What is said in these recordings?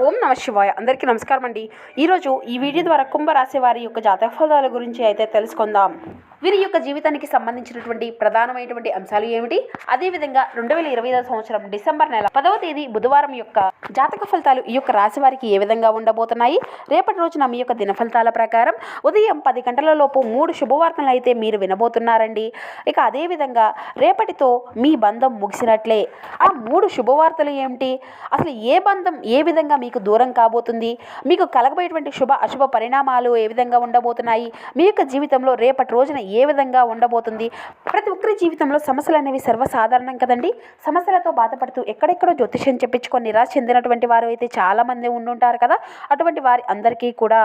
ఓం నమ శివాయ. అందరికీ నమస్కారం అండి. ఈరోజు ఈ వీడియో ద్వారా కుంభరాశి వారి యొక్క జాతక ఫలాల గురించి అయితే తెలుసుకుందాం. వీరి యొక్క జీవితానికి సంబంధించినటువంటి ప్రధానమైనటువంటి అంశాలు ఏమిటి, అదేవిధంగా 2025 సంవత్సరం డిసెంబర్ నెల 10వ తేదీ బుధవారం యొక్క జాతక ఫలితాలు ఈ యొక్క రాశి వారికి ఏ విధంగా ఉండబోతున్నాయి, రేపటి రోజున మీ యొక్క దిన ఫలితాల ప్రకారం ఉదయం 10 గంటల లోపు 3 శుభవార్తలు అయితే మీరు వినబోతున్నారండి. ఇక అదేవిధంగా రేపటితో మీ బంధం ముగిసినట్లే. ఆ 3 శుభవార్తలు ఏమిటి, అసలు ఏ బంధం ఏ విధంగా మీకు దూరం కాబోతుంది, మీకు కలగబోయేటువంటి శుభ అశుభ పరిణామాలు ఏ విధంగా ఉండబోతున్నాయి, మీ యొక్క జీవితంలో రేపటి రోజున ఏ విధంగా ఉండబోతుంది. ప్రతి ఒక్కరి జీవితంలో సమస్యలు అనేవి సర్వసాధారణం కదండి. సమస్యలతో బాధపడుతూ ఎక్కడెక్కడో జ్యోతిష్యం చెప్పించుకొని నిరాశ చెందినటువంటి వారు అయితే చాలామంది ఉండుంటారు కదా. అటువంటి వారి అందరికీ కూడా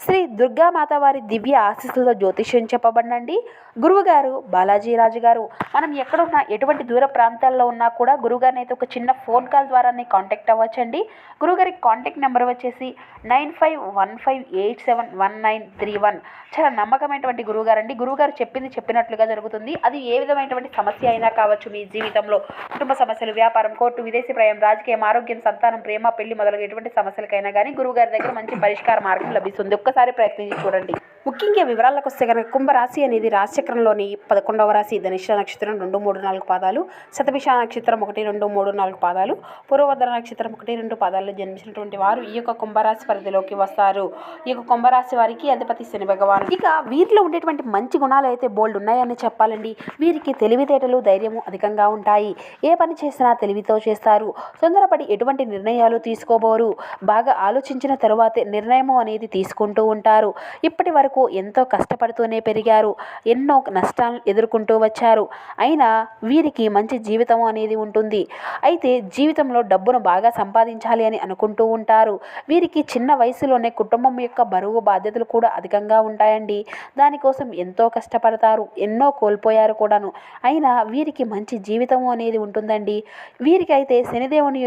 శ్రీ దుర్గామాత వారి దివ్య ఆశీస్సులతో జ్యోతిష్యం చెప్పబడినండి. గురువుగారు బాలాజీ రాజు గారు. మనం ఎక్కడున్నా ఎటువంటి దూర ప్రాంతాల్లో ఉన్నా కూడా గురువుగారిని అయితే ఒక చిన్న ఫోన్ కాల్ ద్వారానే కాంటాక్ట్ అవ్వచ్చండి. గురువుగారి కాంటాక్ట్ నెంబర్ వచ్చేసి 9515871931. చాలా నమ్మకమైనటువంటి గురువుగారు అండి. గురువుగారు చెప్పింది చెప్పినట్లుగా జరుగుతుంది. అది ఏ విధమైనటువంటి సమస్య అయినా కావచ్చు, మీ జీవితంలో కుటుంబ సమస్యలు, వ్యాపారం, కోర్టు, విదేశీ ప్రయాణం, రాజకీయం, ఆరోగ్యం, సంతానం, ప్రేమ, పెళ్లి మొదలగు ఎటువంటి సమస్యలకైనా కానీ గురువుగారి దగ్గర మంచి పరిష్కార మార్గం లభిస్తుంది. ఒక్కసారి ప్రయత్నించి చూడండి. ముఖ్యంగా వివరాలకు వస్తే కనుక కుంభరాశి అనేది రాశిచక్రంలోని 11వ రాశి. ధనిష్ట నక్షత్రం 2, 3, 4 పాదాలు, శతభిష నక్షత్రం 1, 2, 3, 4 పాదాలు, పూర్వభద్ర నక్షత్రం 1, 2 పాదాల్లో జన్మించినటువంటి వారు ఈ యొక్క కుంభరాశి పరిధిలోకి వస్తారు. ఈ యొక్క కుంభరాశి వారికి అధిపతి శని భగవాన్. ఇక వీరిలో ఉండేటువంటి మంచి గుణాలు అయితే బోల్డ్ ఉన్నాయని చెప్పాలండి. వీరికి తెలివితేటలు, ధైర్యము అధికంగా ఉంటాయి. ఏ పని చేసినా తెలివితో చేస్తారు. తొందరపడి ఎటువంటి నిర్ణయాలు తీసుకోబోరు. బాగా ఆలోచించిన తరువాతే నిర్ణయం అనేది తీసుకుంటూ ఉంటారు. ఇప్పటి వరకు ఎంతో కష్టపడుతూనే పెరిగారు. ఎన్నో నష్టాలను ఎదుర్కొంటూ వచ్చారు. అయినా వీరికి మంచి జీవితం అనేది ఉంటుంది. అయితే జీవితంలో డబ్బును బాగా సంపాదించాలి అని అనుకుంటూ ఉంటారు. వీరికి చిన్న వయసులోనే కుటుంబం యొక్క బరువు బాధ్యతలు కూడా అధికంగా ఉంటాయండి. దానికోసం ఎంతో కష్టపడతారు. ఎన్నో కోల్పోయారు కూడాను. అయినా వీరికి మంచి జీవితం అనేది ఉంటుందండి. వీరికి అయితే శనిదేవుని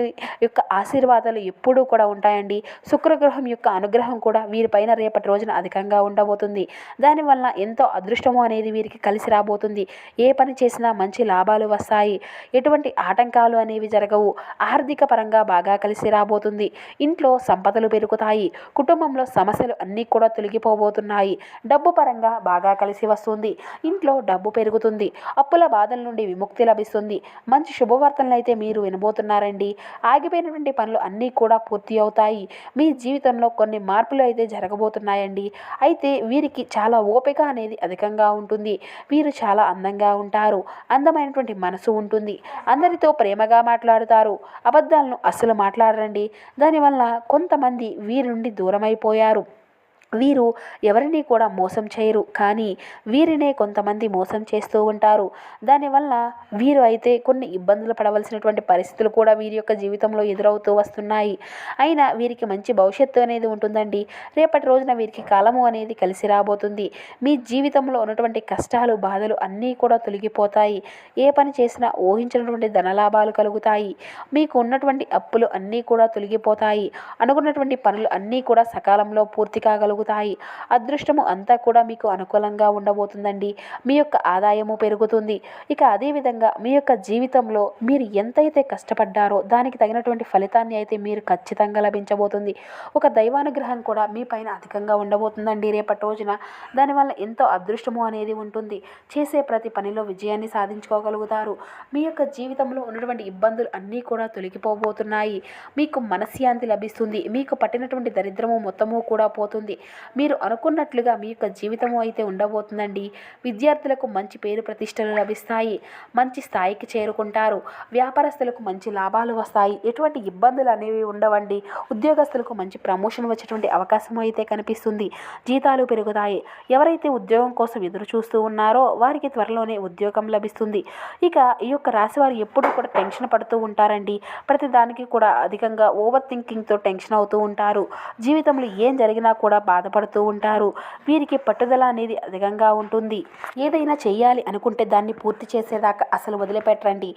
యొక్క ఆశీర్వాదాలు ఎప్పుడూ కూడా ఉంటాయండి. శుక్రగ్రహం యొక్క అనుగ్రహం కూడా వీరిపైన రేపటి రోజున అధికంగా ఉండబోతుంది. దానివల్ల ఎంతో అదృష్టము అనేది వీరికి కలిసి రాబోతుంది. ఏ పని చేసినా మంచి లాభాలు వస్తాయి. ఎటువంటి ఆటంకాలు అనేవి జరగవు. ఆర్థిక పరంగా బాగా కలిసి రాబోతుంది. ఇంట్లో సంపదలు పెరుగుతాయి. కుటుంబంలో సమస్యలు అన్నీ కూడా తొలగిపోబోతున్నాయి. డబ్బు పరంగా బాగా కలిసి వస్తుంది. ఇంట్లో డబ్బు పెరుగుతుంది. అప్పుల బాధల నుండి విముక్తి లభిస్తుంది. మంచి శుభవార్తలను అయితే మీరు వినబోతున్నారండి. ఆగిపోయినటువంటి పనులు అన్నీ కూడా పూర్తి అవుతాయి. మీ జీవితంలో కొన్ని మార్పులు అయితే జరగబోతున్నాయండి. అయితే వీరికి చాలా ఓపిక అనేది అధికంగా ఉంటుంది. వీరు చాలా అందంగా ఉంటారు. అందమైనటువంటి మనసు ఉంటుంది. అందరితో ప్రేమగా మాట్లాడుతారు. అబద్ధాలను అస్సలు మాట్లాడరండి. దానివల్ల కొంతమంది వీరి నుండి దూరమైపోయారు. వీరు ఎవరిని కూడా మోసం చేయరు, కానీ వీరినే కొంతమంది మోసం చేస్తూ ఉంటారు. దానివల్ల వీరు అయితే కొన్ని ఇబ్బందులు పడవలసినటువంటి పరిస్థితులు కూడా వీరి యొక్క జీవితంలో ఎదురవుతూ వస్తున్నాయి. అయినా వీరికి మంచి భవిష్యత్తు అనేది ఉంటుందండి. రేపటి రోజున వీరికి కాలము అనేది కలిసి రాబోతుంది. మీ జీవితంలో ఉన్నటువంటి కష్టాలు, బాధలు అన్నీ కూడా తొలగిపోతాయి. ఏ పని చేసినా ఊహించినటువంటి ధనలాభాలు కలుగుతాయి. మీకు ఉన్నటువంటి అప్పులు అన్నీ కూడా తొలగిపోతాయి. అనుకున్నటువంటి పనులు అన్నీ కూడా సకాలంలో పూర్తి కాగలుగుతాయి. అదృష్టము అంతా కూడా మీకు అనుకూలంగా ఉండబోతుందండి. మీ యొక్క ఆదాయము పెరుగుతుంది. ఇక అదేవిధంగా మీ యొక్క జీవితంలో మీరు ఎంతైతే కష్టపడ్డారో దానికి తగినటువంటి ఫలితాన్ని అయితే మీరు ఖచ్చితంగా లభించబోతుంది. ఒక దైవానుగ్రహం కూడా మీ పైన అధికంగా ఉండబోతుందండి రేపటి రోజున. దానివల్ల ఎంతో అదృష్టము అనేది ఉంటుంది. చేసే ప్రతి పనిలో విజయాన్ని సాధించుకోగలుగుతారు. మీ యొక్క జీవితంలో ఉన్నటువంటి ఇబ్బందులు అన్నీ కూడా తొలగిపోబోతున్నాయి. మీకు మనశ్శాంతి లభిస్తుంది. మీకు పట్టినటువంటి దరిద్రము మొత్తము కూడా పోతుంది. మీరు అనుకున్నట్లుగా మీ యొక్క జీవితము అయితే ఉండబోతుందండి. విద్యార్థులకు మంచి పేరు ప్రతిష్టలు లభిస్తాయి. మంచి స్థాయికి చేరుకుంటారు. వ్యాపారస్తులకు మంచి లాభాలు వస్తాయి. ఎటువంటి ఇబ్బందులు అనేవి ఉండవండి. ఉద్యోగస్తులకు మంచి ప్రమోషన్ వచ్చేటువంటి అవకాశం అయితే కనిపిస్తుంది. జీతాలు పెరుగుతాయి. ఎవరైతే ఉద్యోగం కోసం ఎదురు చూస్తూ ఉన్నారో వారికి త్వరలోనే ఉద్యోగం లభిస్తుంది. ఇక ఈ యొక్క రాశి వారు ఎప్పుడూ కూడా టెన్షన్ పడుతూ ఉంటారండి. ప్రతిదానికి కూడా అధికంగా ఓవర్ థింకింగ్తో టెన్షన్ అవుతూ ఉంటారు. జీవితంలో ఏం జరిగినా కూడా బాధపడుతూ ఉంటారు. వీరికి పట్టుదల అనేది అధికంగా ఉంటుంది. ఏదైనా చెయ్యాలి అనుకుంటే దాన్ని పూర్తి చేసేదాకా అసలు వదిలిపెట్టరండి.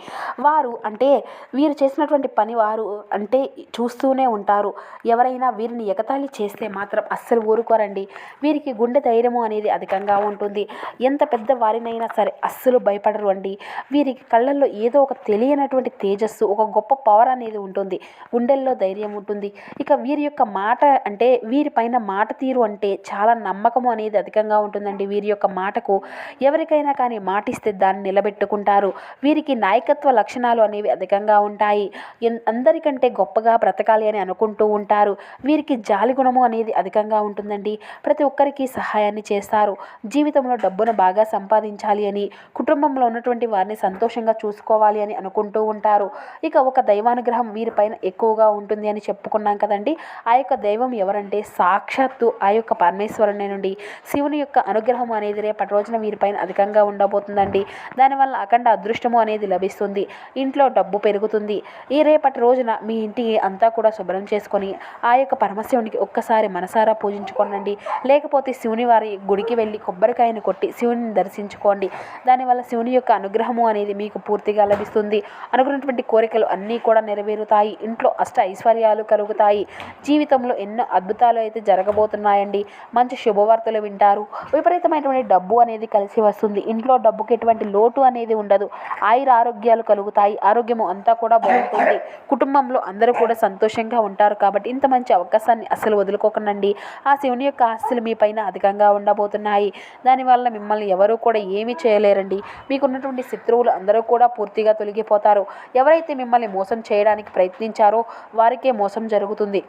వారు అంటే వీరు చేసినటువంటి పని వారు అంటే చూస్తూనే ఉంటారు. ఎవరైనా వీరిని ఎగతాళి చేస్తే మాత్రం అస్సలు ఊరుకోరండి. వీరికి గుండె ధైర్యము అనేది అధికంగా ఉంటుంది. ఎంత పెద్ద వారినైనా సరే అస్సలు భయపడరు అండి. వీరికి కళ్ళల్లో ఏదో ఒక తెలియనటువంటి తేజస్సు, ఒక గొప్ప పవర్ అనేది ఉంటుంది. గుండెల్లో ధైర్యం ఉంటుంది. ఇక వీరి యొక్క మాట అంటే వీరిపైన మాట తీరు అంటే చాలా నమ్మకము అనేది అధికంగా ఉంటుందండి. వీరి యొక్క మాటకు ఎవరికైనా కానీ మాటిస్తే దాన్ని నిలబెట్టుకుంటారు. వీరికి నాయకత్వ లక్షణాలు అనేవి అధికంగా ఉంటాయి. అందరికంటే గొప్పగా బ్రతకాలి అని అనుకుంటూ ఉంటారు. వీరికి జాలి గుణము అనేది అధికంగా ఉంటుందండి. ప్రతి ఒక్కరికి సహాయాన్ని చేస్తారు. జీవితంలో డబ్బును బాగా సంపాదించాలి అని, కుటుంబంలో ఉన్నటువంటి వారిని సంతోషంగా చూసుకోవాలి అని అనుకుంటూ ఉంటారు. ఇక ఒక దైవానుగ్రహం వీరిపైన ఎక్కువగా ఉంటుంది అని చెప్పుకున్నాం కదండి. ఆ యొక్క దైవం ఎవరంటే సాక్షాత్తు ఆ యొక్క పరమేశ్వరుని నుండి శివుని యొక్క అనుగ్రహం అనేది రేపటి రోజున వీరిపైన అధికంగా ఉండబోతుందండి. దానివల్ల అఖండ అదృష్టము అనేది లభిస్తుంది. ఇంట్లో డబ్బు పెరుగుతుంది. ఈ రేపటి రోజున మీ ఇంటికి అంతా కూడా శుభ్రం చేసుకొని ఆ యొక్క పరమశివునికి ఒక్కసారి మనసారా పూజించుకోనండి. లేకపోతే శివుని వారి గుడికి వెళ్ళి కొబ్బరికాయను కొట్టి శివుని దర్శించుకోండి. దానివల్ల శివుని యొక్క అనుగ్రహము అనేది మీకు పూర్తిగా లభిస్తుంది. అనుకున్నటువంటి కోరికలు అన్నీ కూడా నెరవేరుతాయి. ఇంట్లో అష్ట ఐశ్వర్యాలు కలుగుతాయి. జీవితంలో ఎన్నో అద్భుతాలు అయితే జరగబోతున్నాయండి. మంచి శుభవార్తలు వింటారు. విపరీతమైనటువంటి డబ్బు అనేది కలిసి వస్తుంది. ఇంట్లో డబ్బుకి ఎటువంటి లోటు అనేది ఉండదు. ఆయుర ఆరోగ్యాలు కలుగుతాయి. ఆరోగ్యము అంతా కూడా బాగుంటుంది. కుటుంబంలో అందరూ కూడా సంతోషంగా ఉంటారు. కాబట్టి ఇంత మంచి అవకాశాన్ని అసలు వదులుకోకండి. ఆ శివుని యొక్క ఆస్తులు మీ పైన అధికంగా ఉండబోతున్నాయి. దానివల్ల మిమ్మల్ని ఎవరూ కూడా ఏమీ చేయలేరండి. మీకున్నటువంటి శత్రువులు అందరూ కూడా పూర్తిగా తొలగిపోతారు. ఎవరైతే మిమ్మల్ని మోసం చేయడానికి ప్రయత్నించారో వారికే మోసం జరుగుతుంది.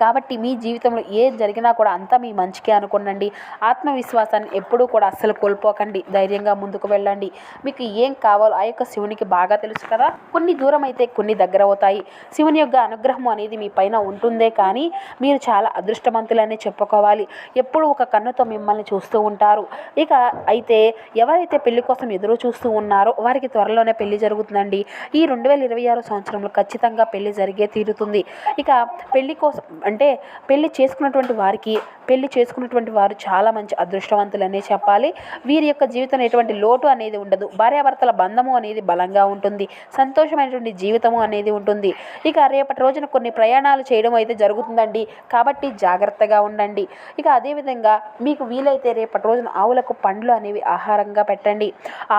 కాబట్టి మీ జీవితంలో ఏది జరిగినా కూడా అంతా మీ మంచికే అనుకోండి. ఆత్మవిశ్వాసాన్ని ఎప్పుడూ కూడా అస్సలు కోల్పోకండి. ధైర్యంగా ముందుకు వెళ్ళండి. మీకు ఏం కావాలో ఆ యొక్క శివునికి బాగా తెలుసు కదా. కొన్ని దూరం అయితే కొన్ని దగ్గర అవుతాయి. శివుని యొక్క అనుగ్రహం అనేది మీ పైన ఉంటుందే కానీ మీరు చాలా అదృష్టవంతులనే చెప్పుకోవాలి. ఎప్పుడు ఒక కన్నుతో మిమ్మల్ని చూస్తూ ఉంటారు. ఇక అయితే ఎవరైతే పెళ్లి కోసం ఎదురు చూస్తూ ఉన్నారో వారికి త్వరలోనే పెళ్లి జరుగుతుందండి. ఈ 2026 సంవత్సరంలో ఖచ్చితంగా పెళ్లి జరిగే తీరుతుంది. ఇక పెళ్లి కోసం అంటే పెళ్లి చేసుకున్నటువంటి వారు చాలా మంచి అదృష్టవంతులనే చెప్పాలి. వీరి యొక్క జీవితంలో ఎటువంటి లోటు అనేది ఉండదు. భార్యాభర్తల బంధము అనేది బలంగా ఉంటుంది. సంతోషమైనటువంటి జీవితము అనేది ఉంటుంది. ఇక రేపటి రోజున కొన్ని ప్రయాణాలు చేయడం అయితే జరుగుతుందండి. కాబట్టి జాగ్రత్తగా ఉండండి. ఇక అదేవిధంగా మీకు వీలైతే రేపటి రోజున ఆవులకు పండ్లు అనేవి ఆహారంగా పెట్టండి.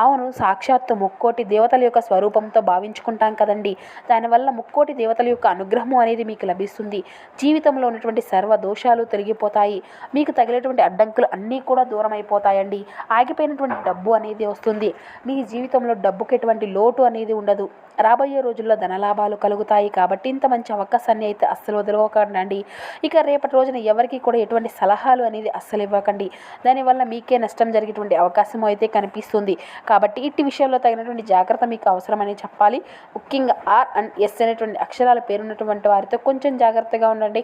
ఆవును సాక్షాత్తు ముక్కోటి దేవతల యొక్క స్వరూపంతో భావించుకుంటాం కదండి. దానివల్ల ముక్కోటి దేవతల యొక్క అనుగ్రహము అనేది మీకు లభిస్తుంది. జీవితంలో ఉన్నటువంటి సర్వ దోషాలు తొలగిపోతాయి. మీకు తగిలేటువంటి అడ్డంకులు అన్నీ కూడా దూరం అయిపోతాయండి. ఆగిపోయినటువంటి డబ్బు అనేది వస్తుంది. మీ జీవితంలో డబ్బుకి ఎటువంటి లోటు అనేది ఉండదు. రాబోయే రోజుల్లో ధనలాభాలు కలుగుతాయి. కాబట్టి ఇంత మంచి అవకాశాన్ని అయితే అస్సలు వదులుకోకండి. ఇక రేపటి రోజున ఎవరికి కూడా ఎటువంటి సలహాలు అనేది అస్సలు ఇవ్వకండి. దానివల్ల మీకే నష్టం జరిగేటువంటి అవకాశం అయితే కనిపిస్తుంది. కాబట్టి ఇట్టి విషయంలో తగినటువంటి జాగ్రత్త మీకు అవసరమని చెప్పాలి. ముఖ్యంగా ఆర్ అండ్ ఎస్ అనేటువంటి అక్షరాల పేరున్నటువంటి వారితో కొంచెం జాగ్రత్తగా ఉండండి.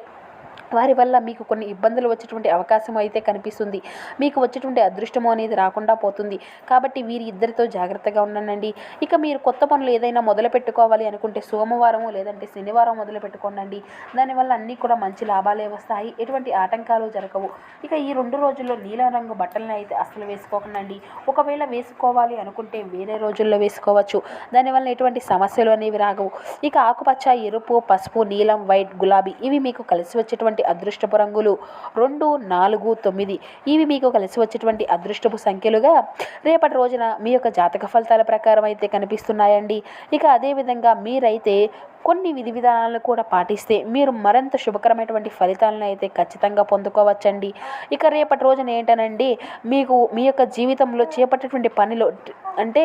వారి వల్ల మీకు కొన్ని ఇబ్బందులు వచ్చేటువంటి అవకాశం అయితే కనిపిస్తుంది. మీకు వచ్చేటువంటి అదృష్టము అనేది రాకుండా పోతుంది. కాబట్టి వీరి ఇద్దరితో జాగ్రత్తగా ఉండండి. ఇక మీరు కొత్త పనులు ఏదైనా మొదలు పెట్టుకోవాలి అనుకుంటే సోమవారము లేదంటే శనివారం మొదలు పెట్టుకోండి. దానివల్ల అన్నీ కూడా మంచి లాభాలే వస్తాయి. ఎటువంటి ఆటంకాలు జరగవు. ఇక ఈ 2 రోజుల్లో నీలం రంగు బట్టలను అయితే అస్సలు వేసుకోకండి. ఒకవేళ వేసుకోవాలి అనుకుంటే వేరే రోజుల్లో వేసుకోవచ్చు. దానివల్ల ఎటువంటి సమస్యలు అనేవి రాగవు. ఇక ఆకుపచ్చ, ఎరుపు, పసుపు, నీలం, వైట్, గులాబీ ఇవి మీకు కలిసి వచ్చేటువంటి అదృష్టపు రంగులు 2, 4, 9 ఇవి మీకు కలిసి వచ్చేటువంటి అదృష్టపు సంఖ్యలుగా రేపటి రోజున మీ యొక్క జాతక ఫలితాల ప్రకారం అయితే కనిపిస్తున్నాయండి. ఇక అదేవిధంగా మీరైతే కొన్ని విధి విధానాలను కూడా పాటిస్తే మీరు మరింత శుభకరమైనటువంటి ఫలితాలను అయితే ఖచ్చితంగా పొందుకోవచ్చండి. ఇక రేపటి రోజున ఏంటనండి మీకు మీ యొక్క జీవితంలో చేపట్టేటువంటి పనిలో అంటే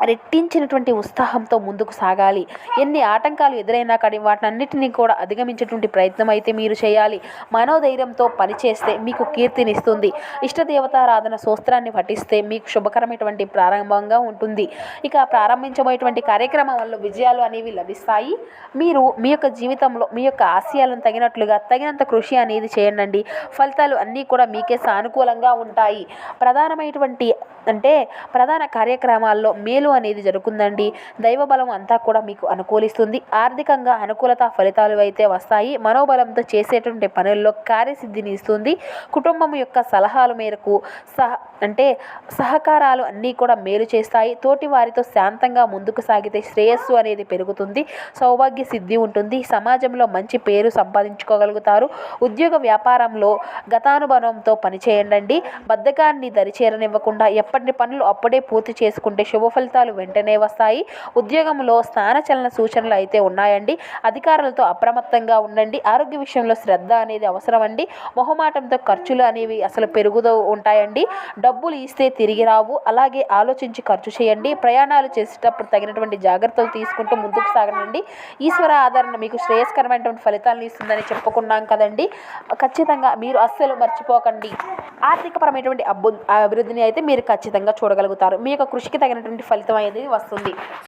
రెట్టించినటువంటి ఉత్సాహంతో ముందుకు సాగాలి. ఎన్ని ఆటంకాలు ఎదురైనా కానీ వాటన్నిటిని కూడా అధిగమించేటువంటి ప్రయత్నం అయితే మీరు చేయాలి. మనోధైర్యంతో పనిచేస్తే మీకు కీర్తినిస్తుంది. ఇష్టదేవతారాధన స్తోత్రాన్ని పఠిస్తే మీకు శుభకరమైనటువంటి ప్రారంభంగా ఉంటుంది. ఇక ప్రారంభించబోయేటువంటి కార్యక్రమం వల్ల విజయాలు అనేవి లభిస్తాయి. మీరు మీ యొక్క జీవితంలో మీ యొక్క ఆశయాలను తగినంత కృషి అనేది చేయండి. ఫలితాలు అన్నీ కూడా మీకే సానుకూలంగా ఉంటాయి. ప్రధాన కార్యక్రమాల్లో మేలు మేలు అనేది జరుగుతుందండి. దైవ బలం అంతా కూడా మీకు అనుకూలిస్తుంది. ఆర్థికంగా అనుకూలత ఫలితాలు అయితే వస్తాయి. మనోబలంతో చేసేటువంటి పనుల్లో కార్యసిద్ధిని ఇస్తుంది. కుటుంబం యొక్క సలహాల మేరకు సహకారాలు అన్నీ కూడా మేలు చేస్తాయి. తోటి వారితో శాంతంగా ముందుకు సాగితే శ్రేయస్సు అనేది పెరుగుతుంది. సౌభాగ్య సిద్ధి ఉంటుంది. సమాజంలో మంచి పేరు సంపాదించుకోగలుగుతారు. ఉద్యోగ వ్యాపారంలో గతానుభవంతో పనిచేయండి. బద్ధకాన్ని దరిచేరనివ్వకుండా ఎప్పటి పనులు అప్పుడే పూర్తి చేసుకుంటే శుభ ఫలితాలు వెంటనే వస్తాయి. ఉద్యోగంలో స్థానచలన సూచనలు అయితే ఉన్నాయండి. అధికారులతో అప్రమత్తంగా ఉండండి. ఆరోగ్య విషయంలో శ్రద్ధ అనేది అవసరం అండి. మొహమాటంతో ఖర్చులు అనేవి అసలు పెరుగుతూ ఉంటాయండి. డబ్బులు ఇస్తే తిరిగి రావు. అలాగే ఆలోచించి ఖర్చు చేయండి. ప్రయాణాలు చేసేటప్పుడు తగినటువంటి జాగ్రత్తలు తీసుకుంటూ ముందుకు సాగండి. ఈశ్వర ఆదరణ మీకు శ్రేయస్కరమైనటువంటి ఫలితాలను ఇస్తుందని చెప్పుకున్నాం కదండి. ఖచ్చితంగా మీరు అస్సలు మర్చిపోకండి. ఆర్థికపరమైనటువంటి అభివృద్ధిని అయితే మీరు ఖచ్చితంగా చూడగలుగుతారు. మీ యొక్క కృషికి తగినటువంటి ఫలితం అనేది వస్తుంది.